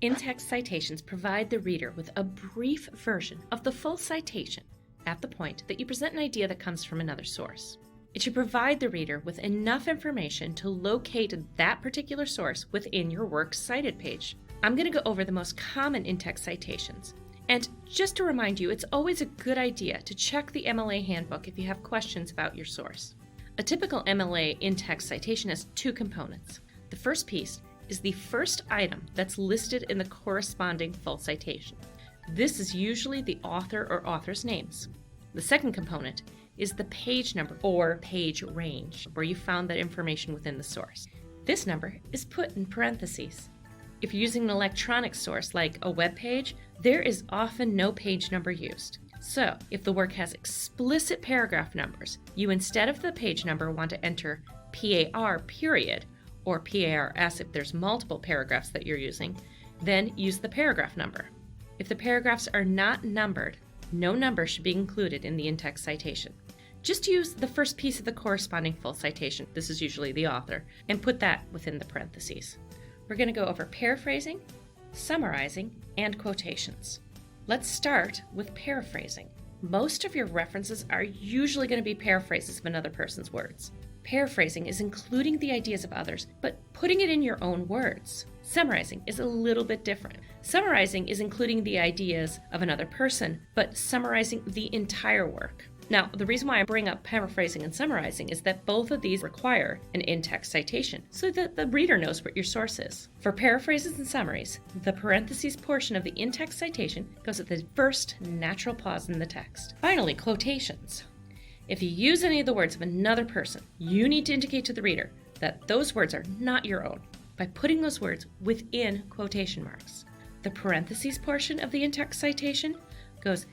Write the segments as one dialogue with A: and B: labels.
A: In-text citations provide the reader with a brief version of the full citation at the point that you present an idea that comes from another source. It should provide the reader with enough information to locate that particular source within your works cited page. I'm going to go over the most common in-text citations. And just to remind you, it's always a good idea to check the MLA handbook if you have questions about your source. A typical MLA in-text citation has two components. The first piece is the first item that's listed in the corresponding full citation. This is usually the author or author's names. The second component is the page number or page range, where you found that information within the source. This number is put in parentheses. If you're using an electronic source like a web page, there is often no page number used. So, if the work has explicit paragraph numbers, you instead of the page number want to enter PAR period or PARS if there's multiple paragraphs that you're using, then use the paragraph number. If the paragraphs are not numbered, no number should be included in the in-text citation. Just use the first piece of the corresponding full citation, this is usually the author, and put that within the parentheses. We're going to go over paraphrasing, summarizing, and quotations. Let's start with paraphrasing. Most of your references are usually going to be paraphrases of another person's words. Paraphrasing is including the ideas of others, but putting it in your own words. Summarizing is a little bit different. Summarizing is including the ideas of another person, but summarizing the entire work. Now, the reason why I bring up paraphrasing and summarizing is that both of these require an in-text citation, so that the reader knows what your source is. For paraphrases and summaries, the parentheses portion of the in-text citation goes at the first natural pause in the text. Finally, quotations. If you use any of the words of another person, you need to indicate to the reader that those words are not your own by putting those words within quotation marks. The parentheses portion of the in-text citation goes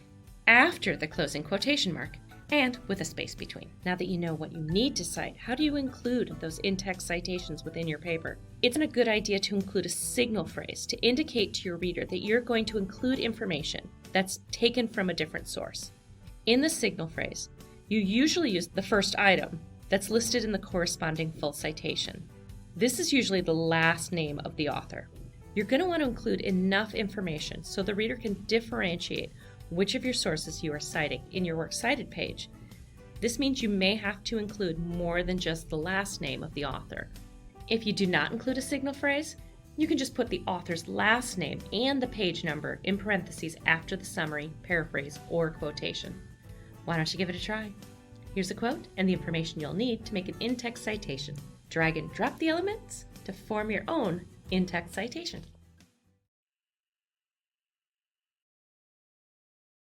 A: after the closing quotation mark and with a space between. Now that you know what you need to cite, how do you include those in-text citations within your paper? It's a good idea to include a signal phrase to indicate to your reader that you're going to include information that's taken from a different source. In the signal phrase, you usually use the first item that's listed in the corresponding full citation. This is usually the last name of the author. You're going to want to include enough information so the reader can differentiate which of your sources you are citing in your works cited page. This means you may have to include more than just the last name of the author. If you do not include a signal phrase, you can just put the author's last name and the page number in parentheses after the summary, paraphrase, or quotation. Why don't you give it a try? Here's a quote and the information you'll need to make an in-text citation. Drag and drop the elements to form your own in-text citation.